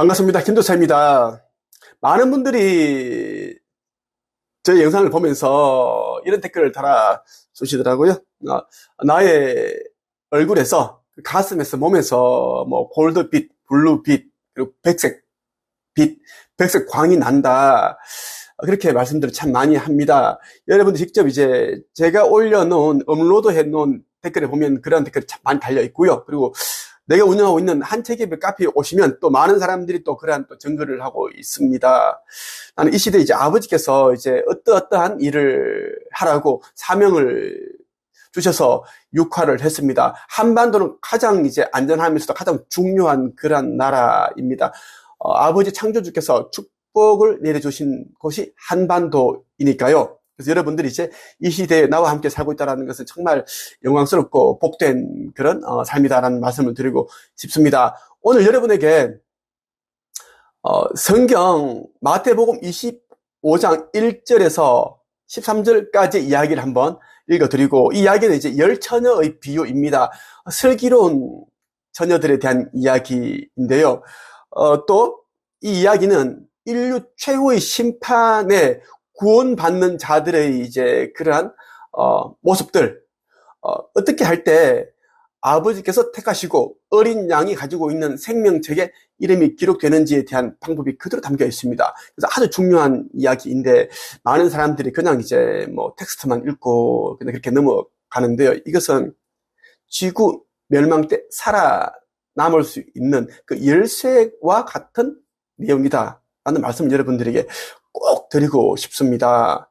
반갑습니다. 김도사입니다. 많은 분들이 저희 영상을 보면서 이런 댓글을 달아주시더라고요. 나의 얼굴에서, 가슴에서, 몸에서 뭐 골드빛, 블루빛, 그리고 백색 빛, 백색 광이 난다. 그렇게 말씀들을 참 많이 합니다. 여러분들 직접 이제 제가 올려놓은, 업로드해 놓은 댓글에 보면 그런 댓글이 참 많이 달려 있고요. 그리고 내가 운영하고 있는 한책개별 카페에 오시면 또 많은 사람들이 또 그러한 또 증거를 하고 있습니다. 나는 이 시대에 이제 아버지께서 이제 어떠한 일을 하라고 사명을 주셔서 육화를 했습니다. 한반도는 가장 이제 안전하면서도 가장 중요한 그런 나라입니다. 아버지 창조주께서 축복을 내려주신 곳이 한반도이니까요. 그래서 여러분들이 이제 이 시대에 나와 함께 살고 있다는 것은 정말 영광스럽고 복된 그런 삶이다라는 말씀을 드리고 싶습니다. 오늘 여러분에게 성경 마태복음 25장 1절에서 13절까지 이야기를 한번 읽어드리고, 이 이야기는 이제 열 처녀의 비유입니다. 슬기로운 처녀들에 대한 이야기인데요. 또 이 이야기는 인류 최후의 심판에 구원받는 자들의 이제 그러한 모습들, 어떻게 할 때 아버지께서 택하시고 어린 양이 가지고 있는 생명책에 이름이 기록되는지에 대한 방법이 그대로 담겨 있습니다. 그래서 아주 중요한 이야기인데 많은 사람들이 그냥 이제 뭐 텍스트만 읽고 그냥 그렇게 넘어가는데요. 이것은 지구 멸망 때 살아남을 수 있는 그 열쇠와 같은 내용이다 라는 말씀을 여러분들에게 꼭 드리고 싶습니다.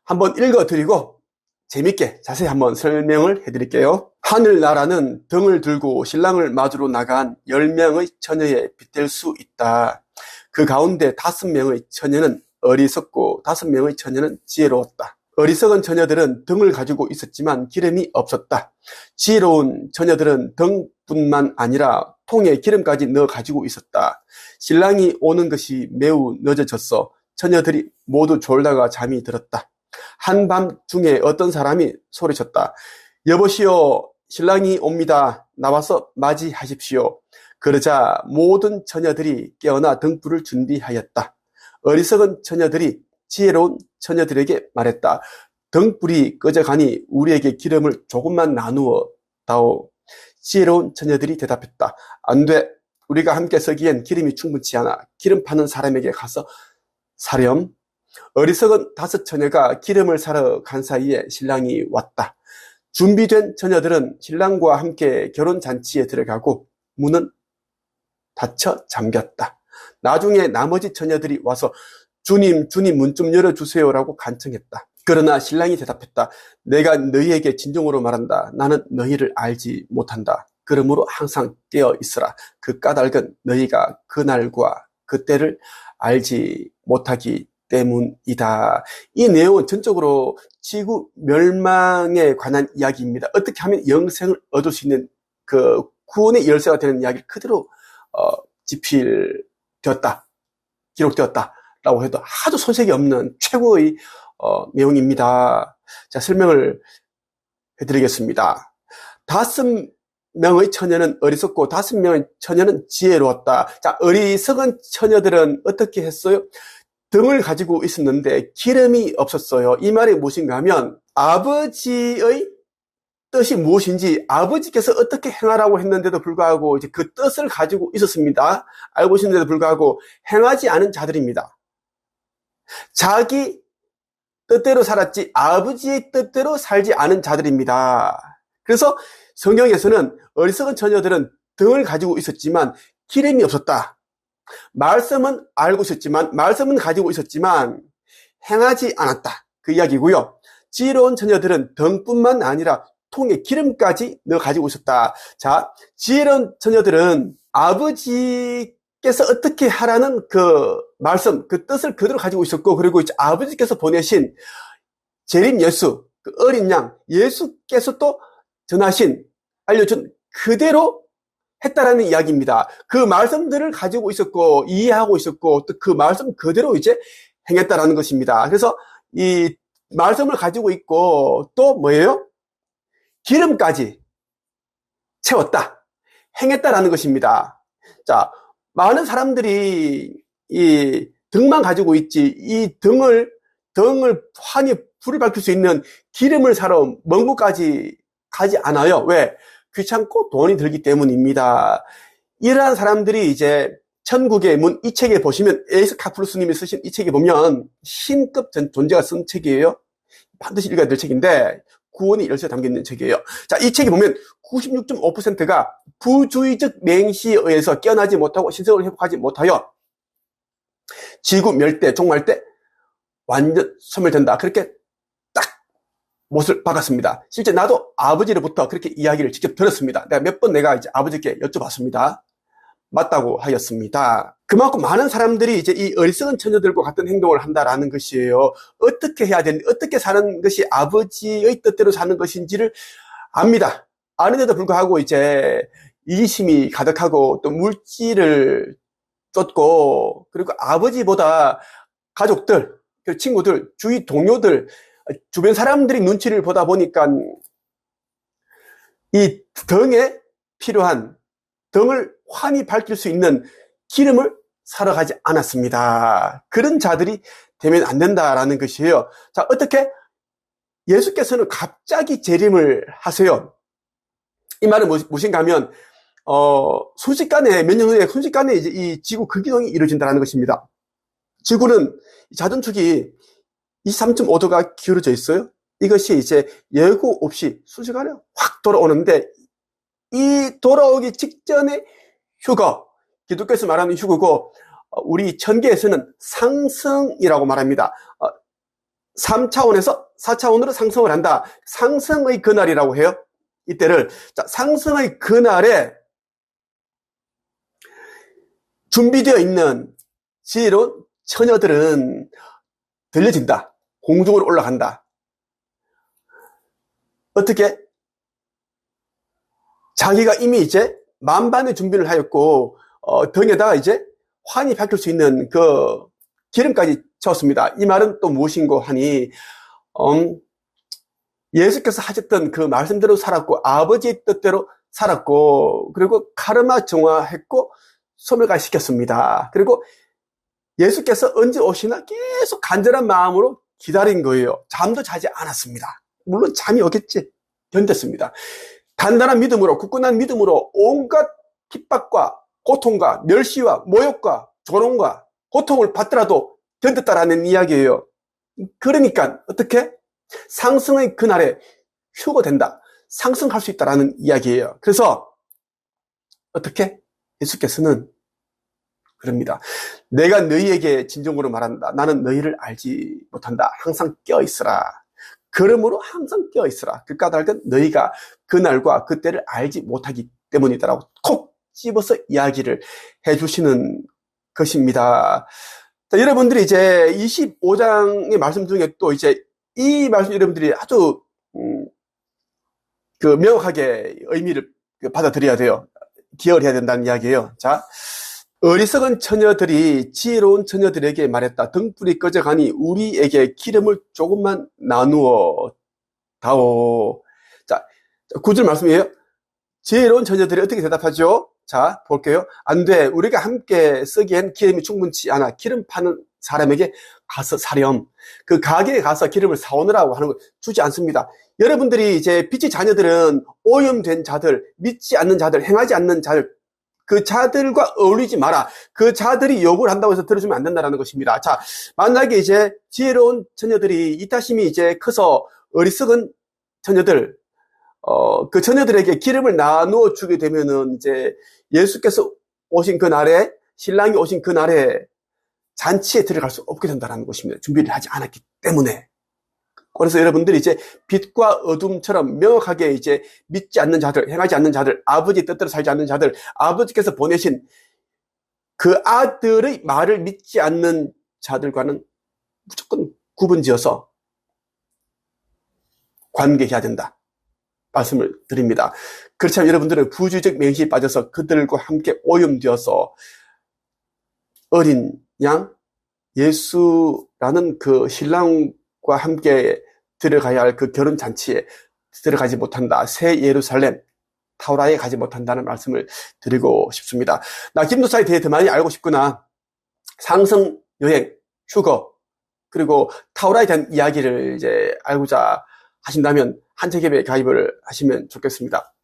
한번 읽어드리고 재밌게 자세히 한번 설명을 해드릴게요. 하늘나라는 등을 들고 신랑을 맞으러 나간 10명의 처녀에 빗댈 수 있다. 그 가운데 5명의 처녀는 어리석고 5명의 처녀는 지혜로웠다. 어리석은 처녀들은 등을 가지고 있었지만 기름이 없었다. 지혜로운 처녀들은 등뿐만 아니라 통에 기름까지 넣어 가지고 있었다. 신랑이 오는 것이 매우 늦어졌어. 처녀들이 모두 졸다가 잠이 들었다. 한밤중에 어떤 사람이 소리쳤다. 여보시오, 신랑이 옵니다. 나와서 맞이하십시오. 그러자 모든 처녀들이 깨어나 등불을 준비하였다. 어리석은 처녀들이 지혜로운 처녀들에게 말했다. 등불이 꺼져가니 우리에게 기름을 조금만 나누어 다오. 지혜로운 처녀들이 대답했다. 안 돼. 우리가 함께 서기엔 기름이 충분치 않아. 기름 파는 사람에게 가서 사렴. 어리석은 5 처녀가 기름을 사러 간 사이에 신랑이 왔다. 준비된 처녀들은 신랑과 함께 결혼잔치에 들어가고 문은 닫혀 잠겼다. 나중에 나머지 처녀들이 와서 주님, 문 좀 열어주세요라고 간청했다. 그러나 신랑이 대답했다. 내가 너희에게 진정으로 말한다. 나는 너희를 알지 못한다. 그러므로 항상 깨어 있으라. 그 까닭은 너희가 그날과 그때를 알지 못하기 때문이다. 이 내용은 전적으로 지구 멸망에 관한 이야기입니다. 어떻게 하면 영생을 얻을 수 있는 그 구원의 열쇠가 되는 이야기를 그대로 기록되었다 라고 해도 아주 손색이 없는 최고의 내용입니다. 자, 설명을 해드리겠습니다. 5명의 처녀는 어리석고 5명의 처녀는 지혜로웠다. 자, 어리석은 처녀들은 어떻게 했어요? 등을 가지고 있었는데 기름이 없었어요. 이 말이 무엇인가 하면 아버지의 뜻이 무엇인지 아버지께서 어떻게 행하라고 했는데도 불구하고 이제 그 뜻을 가지고 있었습니다. 알고 있는데도 불구하고 행하지 않은 자들입니다. 자기 뜻대로 살았지 아버지의 뜻대로 살지 않은 자들입니다. 그래서 성경에서는 어리석은 처녀들은 등을 가지고 있었지만 기름이 없었다. 말씀은 알고 있었지만, 말씀은 가지고 있었지만 행하지 않았다. 그 이야기고요. 지혜로운 처녀들은 등뿐만 아니라 통에 기름까지 넣어 가지고 있었다. 자, 지혜로운 처녀들은 아버지께서 어떻게 하라는 그 말씀, 그 뜻을 그대로 가지고 있었고, 그리고 이제 아버지께서 보내신 재림 예수, 그 어린 양, 예수께서 또 전하신, 알려준 그대로 했다라는 이야기입니다. 그 말씀들을 가지고 있었고, 이해하고 있었고, 또 그 말씀 그대로 이제 행했다라는 것입니다. 그래서 이 말씀을 가지고 있고, 또 뭐예요? 기름까지 채웠다. 행했다라는 것입니다. 자, 많은 사람들이 이 등만 가지고 있지, 이 등을 환히 불을 밝힐 수 있는 기름을 사러 먼 곳까지 가지 않아요. 왜? 귀찮고 돈이 들기 때문입니다. 이러한 사람들이 이제 천국의 문, 이 책에 보시면 에이스 카플루스님이 쓰신 이 책에 보면 신급 존재가 쓴 책이에요. 반드시 읽어야 될 책인데 구원이 열쇠에 담겨있는 책이에요. 자, 이 책에 보면 96.5%가 부주의적 맹시에 의해서 깨어나지 못하고 신성을 회복하지 못하여 지구 멸대, 종말 때 완전 소멸된다. 그렇게 딱 못을 박았습니다. 실제 나도 아버지로부터 그렇게 이야기를 직접 들었습니다. 내가 몇 번 내가 이제 아버지께 여쭤봤습니다. 맞다고 하였습니다. 그만큼 많은 사람들이 이제 이 어리석은 처녀들과 같은 행동을 한다라는 것이에요. 어떻게 해야 되는지, 어떻게 사는 것이 아버지의 뜻대로 사는 것인지를 압니다. 아는데도 불구하고 이제 이기심이 가득하고 또 물질을 쫓고, 그리고 아버지보다 가족들, 친구들, 주위 동료들, 주변 사람들이 눈치를 보다 보니까 이 등에 필요한, 등을 환히 밝힐 수 있는 기름을 사러 가지 않았습니다. 그런 자들이 되면 안 된다라는 것이에요. 자, 어떻게? 예수께서는 갑자기 재림을 하세요. 이 말은 무엇인가 하면, 순식간에, 몇 년 후에 순식간에 이제 이 지구 극이동이 이루어진다는 것입니다. 지구는 자전축이 23.5도가 기울어져 있어요. 이것이 이제 예고 없이 순식간에 확 돌아오는데, 이 돌아오기 직전에 휴거, 기독교에서 말하는 휴거고, 우리 천계에서는 상승이라고 말합니다. 3차원에서 4차원으로 상승을 한다. 상승의 그날이라고 해요. 이때를. 자, 상승의 그날에 준비되어 있는 지혜로운 처녀들은 들려진다. 공중으로 올라간다. 어떻게? 자기가 이미 이제 만반의 준비를 하였고, 등에다가 이제 환히 밝힐 수 있는 그 기름까지 채웠습니다. 이 말은 또 무엇인고 하니, 예수께서 하셨던 그 말씀대로 살았고, 아버지의 뜻대로 살았고, 그리고 카르마 정화했고, 소멸가 시켰습니다. 그리고 예수께서 언제 오시나 계속 간절한 마음으로 기다린 거예요. 잠도 자지 않았습니다. 물론 잠이 오겠지. 견뎠습니다. 단단한 믿음으로, 굳건한 믿음으로 온갖 핍박과 고통과 멸시와 모욕과 조롱과 고통을 받더라도 견뎠다라는 이야기예요. 그러니까 어떻게? 상승의 그날에 휴거된다. 상승할 수 있다라는 이야기예요. 그래서 어떻게? 예수께서는 그럽니다. 내가 너희에게 진정으로 말한다. 나는 너희를 알지 못한다. 항상 깨어있으라. 그러므로 항상 깨어있으라. 그 까닭은 너희가 그날과 그때를 알지 못하기 때문이다라고 콕 집어서 이야기를 해주시는 것입니다. 자, 여러분들이 이제 25장의 말씀 중에 또 이제 이 말씀 여러분들이 아주 명확하게 의미를 받아들여야 돼요. 기억을 해야 된다는 이야기예요. 자, 어리석은 처녀들이 지혜로운 처녀들에게 말했다. 등불이 꺼져가니 우리에게 기름을 조금만 나누어 다오. 자, 9절 말씀이에요. 지혜로운 처녀들이 어떻게 대답하죠? 자, 볼게요. 안 돼. 우리가 함께 쓰기엔 기름이 충분치 않아. 기름 파는 사람에게 가서 사렴. 그 가게에 가서 기름을 사오느라고 하는 거 주지 않습니다. 여러분들이 이제 빛의 자녀들은 오염된 자들, 믿지 않는 자들, 행하지 않는 자들, 그 자들과 어울리지 마라. 그 자들이 욕을 한다고 해서 들어주면 안 된다는 것입니다. 자, 만약에 이제 지혜로운 처녀들이 이타심이 이제 커서 어리석은 처녀들, 그 처녀들에게 기름을 나누어 주게 되면은 이제 예수께서 오신 그날에, 신랑이 오신 그날에 잔치에 들어갈 수 없게 된다는 것입니다. 준비를 하지 않았기 때문에. 그래서 여러분들이 이제 빛과 어둠처럼 명확하게 이제 믿지 않는 자들, 행하지 않는 자들, 아버지 뜻대로 살지 않는 자들, 아버지께서 보내신 그 아들의 말을 믿지 않는 자들과는 무조건 구분지어서 관계해야 된다. 말씀을 드립니다. 그렇지 않으면 여러분들은 부주의적 맹시에 빠져서 그들과 함께 오염되어서 어린 양, 예수라는 그 신랑과 함께 들어가야 할 그 결혼잔치에 들어가지 못한다. 새 예루살렘, 타우라에 가지 못한다는 말씀을 드리고 싶습니다. 나 김도사에 대해 더 많이 알고 싶거나 상승, 여행, 휴거, 그리고 타우라에 대한 이야기를 이제 알고자 하신다면 한책협에 가입을 하시면 좋겠습니다.